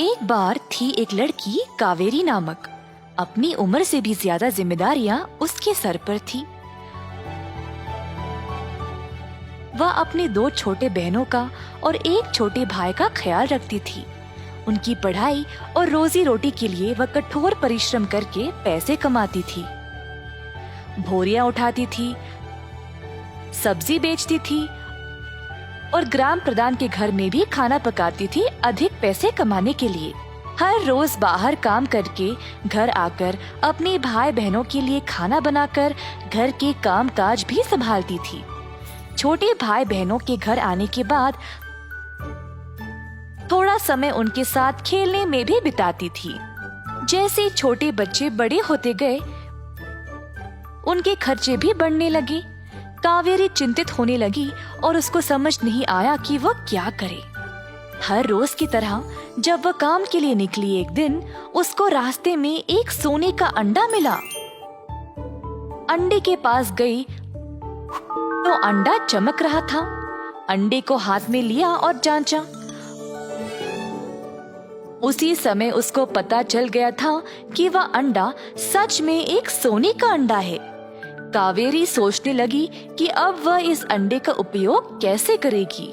एक बार थी एक लड़की कावेरी नामक। अपनी उम्र से भी ज्यादा जिम्मेदारियां उसके सर पर थी। वह अपने 2 छोटे बहनों का और एक छोटे भाई का ख्याल रखती थी। उनकी पढ़ाई और रोजी रोटी के लिए वह कठोर परिश्रम करके पैसे कमाती थी। भोरियां उठाती थी, सब्जी बेचती थी और ग्राम प्रधान के घर में भी खाना पकाती थी अधिक पैसे कमाने के लिए। हर रोज बाहर काम करके घर आकर अपने भाई बहनों के लिए खाना बनाकर घर के काम काज भी संभालती थी। छोटे भाई बहनों के घर आने के बाद थोड़ा समय उनके साथ खेलने में भी बिताती थी। जैसे छोटे बच्चे बड़े होते गए, उनके खर्चे भी बढ़ने लगे। कावेरी चिंतित होने लगी और उसको समझ नहीं आया कि वह क्या करे। हर रोज की तरह जब वह काम के लिए निकली, एक दिन उसको रास्ते में एक सोने का अंडा मिला। अंडे के पास गई तो अंडा चमक रहा था। अंडे को हाथ में लिया और जांचा। उसी समय उसको पता चल गया था कि वह अंडा सच में एक सोने का अंडा है। कावेरी सोचने लगी कि अब वह इस अंडे का उपयोग कैसे करेगी।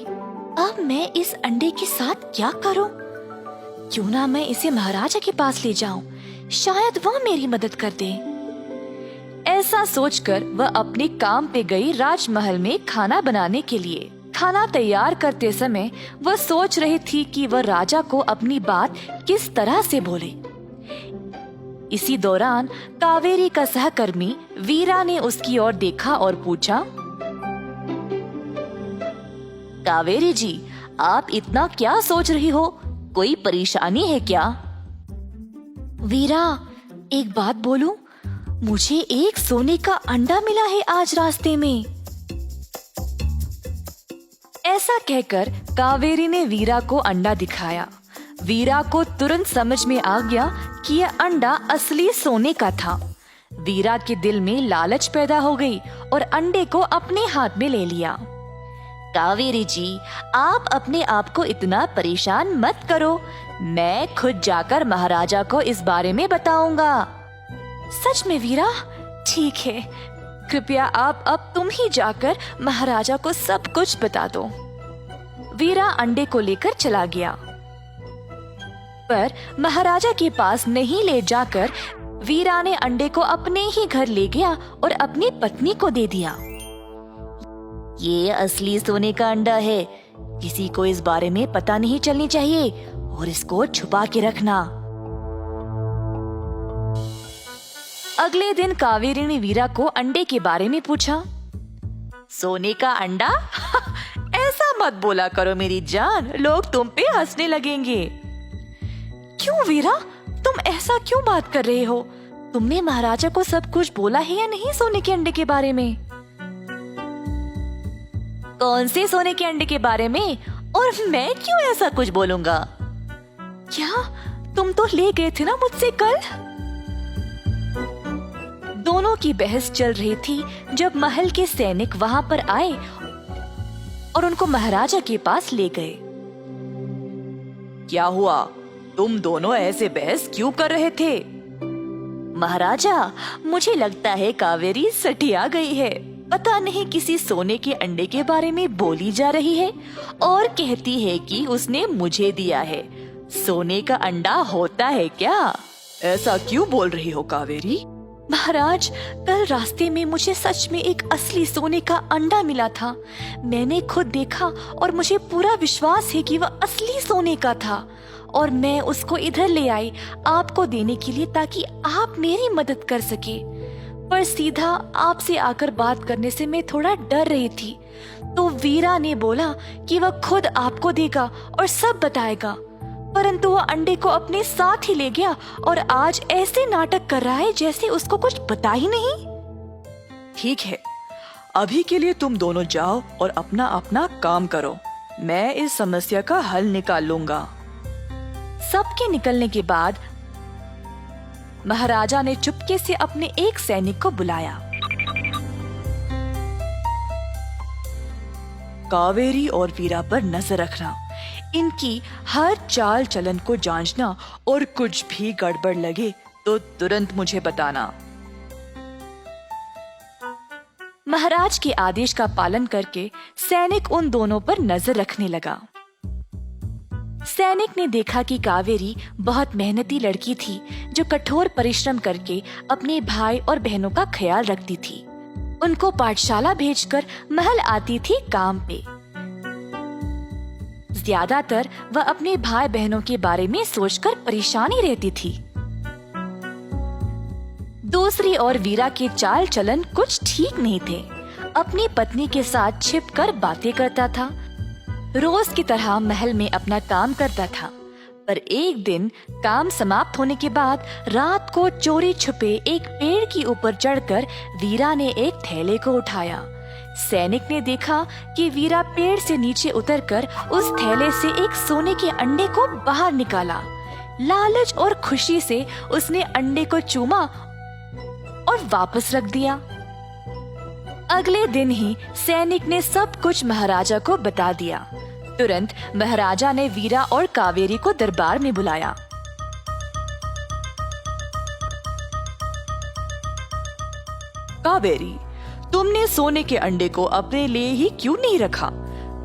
अब मैं इस अंडे के साथ क्या करूं? क्यों ना मैं इसे महाराजा के पास ले जाऊं, शायद वह मेरी मदद कर दे। ऐसा सोचकर वह अपने काम पे गई राजमहल में खाना बनाने के लिए। खाना तैयार करते समय वह सोच रही थी कि वह राजा को अपनी बात किस तरह से बोले। इसी दौरान कावेरी का सहकर्मी वीरा ने उसकी ओर देखा और पूछा, कावेरी जी, आप इतना क्या सोच रही हो? कोई परेशानी है क्या? वीरा, एक बात बोलूं? मुझे एक सोने का अंडा मिला है आज रास्ते में। ऐसा कहकर कावेरी ने वीरा को अंडा दिखाया। वीरा को तुरंत समझ में आ गया कि यह अंडा असली सोने का था। वीरा के दिल में लालच पैदा हो गई और अंडे को अपने हाथ में ले लिया। कावेरी जी, आप अपने आप को इतना परेशान मत करो। मैं खुद जाकर महाराजा को इस बारे में बताऊंगा। सच में वीरा? ठीक है, कृपया आप अब तुम ही जाकर महाराजा को सब कुछ बता दो। वीरा अंडे को लेकर चला गया, पर महाराजा के पास नहीं ले जाकर वीरा ने अंडे को अपने ही घर ले गया और अपनी पत्नी को दे दिया। ये असली सोने का अंडा है, किसी को इस बारे में पता नहीं चलनी चाहिए और इसको छुपा के रखना। अगले दिन कावेरी ने वीरा को अंडे के बारे में पूछा। सोने का अंडा? ऐसा मत बोला करो मेरी जान, लोग तुम पे हंसने लगेंगे। क्यों वीरा, तुम ऐसा क्यों बात कर रहे हो? तुमने महाराजा को सब कुछ बोला है या नहीं सोने के अंडे के बारे में? कौन से सोने के अंडे के बारे में? और मैं क्यों ऐसा कुछ बोलूंगा? क्या तुम तो ले गए थे ना मुझसे कल? दोनों की बहस चल रही थी जब महल के सैनिक वहां पर आए और उनको महाराजा के पास ले गए। क्या हुआ? तुम दोनों ऐसे बहस क्यों कर रहे थे? महाराजा, मुझे लगता है कावेरी सठिया गई है। पता नहीं किसी सोने के अंडे के बारे में बोली जा रही है और कहती है कि उसने मुझे दिया है। सोने का अंडा होता है क्या? ऐसा क्यों बोल रही हो कावेरी? महाराज, कल रास्ते में मुझे सच में एक असली सोने का अंडा मिला था। मैंने खुद देखा और मुझे पूरा विश्वास है कि वह असली सोने का था और मैं उसको इधर ले आई आपको देने के लिए ताकि आप मेरी मदद कर सके। पर सीधा आपसे आकर बात करने से मैं थोड़ा डर रही थी। तो वीरा ने बोला कि वह खुद आपको देगा और सब बताएगा, परंतु वह अंडे को अपने साथ ही ले गया और आज ऐसे नाटक कर रहा है जैसे उसको कुछ पता ही नहीं। ठीक है, अभी के लिए तुम दोनों जाओ और अपना अपना काम करो। मैं इस समस्या का हल निकाल लूंगा। सबके निकलने के बाद महाराजा ने चुपके से अपने एक सैनिक को बुलाया। कावेरी और वीरा पर नजर रखना। इनकी हर चाल चलन को जांचना और कुछ भी गड़बड़ लगे तो तुरंत मुझे बताना। महाराज के आदेश का पालन करके सैनिक उन दोनों पर नजर रखने लगा। सैनिक ने देखा कि कावेरी बहुत मेहनती लड़की थी जो कठोर परिश्रम करके अपने भाई और बहनों का ख्याल रखती थी। उनको पाठशाला भेजकर महल आती थी काम पे। ज्यादातर वह अपने भाई बहनों के बारे में सोचकर परेशान ही रहती थी। दूसरी ओर वीरा के चाल चलन कुछ ठीक नहीं थे। अपनी पत्नी के साथ छिपकर बातें करता था, रोज की तरह महल में अपना काम करता था। पर एक दिन काम समाप्त होने के बाद रात को चोरी छुपे एक पेड़ के ऊपर चढ़कर वीरा ने एक थैले को उठाया। सैनिक ने देखा कि वीरा पेड़ से नीचे उतरकर उस थैले से एक सोने के अंडे को बाहर निकाला। लालच और खुशी से उसने अंडे को चूमा और वापस रख दिया। अगले दिन ही सैनिक ने सब कुछ महाराजा को बता दिया। तुरंत महाराजा ने वीरा और कावेरी को दरबार में बुलाया। कावेरी, तुमने सोने के अंडे को अपने लिए ही क्यों नहीं रखा?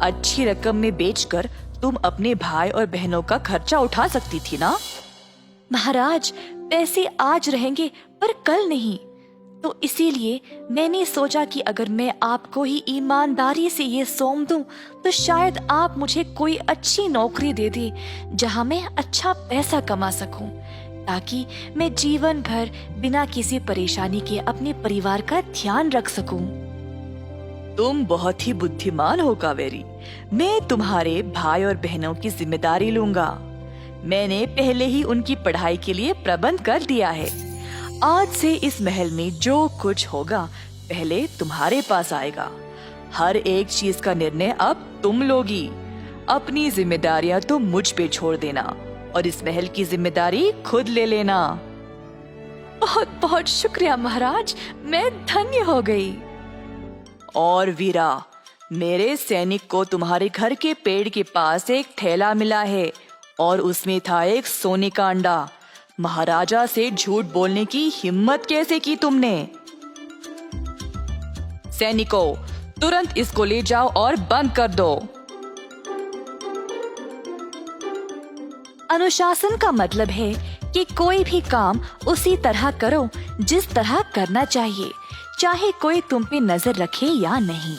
अच्छी रकम में बेचकर तुम अपने भाई और बहनों का खर्चा उठा सकती थी ना? महाराज, पैसे आज रहेंगे पर कल नहीं, तो इसीलिए मैंने सोचा कि अगर मैं आपको ही ईमानदारी से ये सौंप दूं, तो शायद आप मुझे कोई अच्छी नौकरी दे दे जहां मैं अच्छा पैसा कमा सकूं, ताकि मैं जीवन भर बिना किसी परेशानी के अपने परिवार का ध्यान रख सकूं। तुम बहुत ही बुद्धिमान हो कावेरी। मैं तुम्हारे भाई और बहनों की जिम्मेदारी लूंगा। मैंने पहले ही उनकी पढ़ाई के लिए प्रबंध कर दिया है। आज से इस महल में जो कुछ होगा पहले तुम्हारे पास आएगा। हर एक चीज का निर्णय अब तुम लोगी। अपनी जिम्मेदारियां तुम मुझ पे छोड़ देना और इस महल की जिम्मेदारी खुद ले लेना। बहुत बहुत शुक्रिया महाराज, मैं धन्य हो गई। और वीरा, मेरे सैनिक को तुम्हारे घर के पेड़ के पास एक थैला मिला है और उसमें था एक सोने का अंडा। महाराजा से झूठ बोलने की हिम्मत कैसे की तुमने? सैनिकों, तुरंत इसको ले जाओ और बंद कर दो। अनुशासन का मतलब है कि कोई भी काम उसी तरह करो जिस तरह करना चाहिए, चाहे कोई तुम पे नजर रखे या नहीं।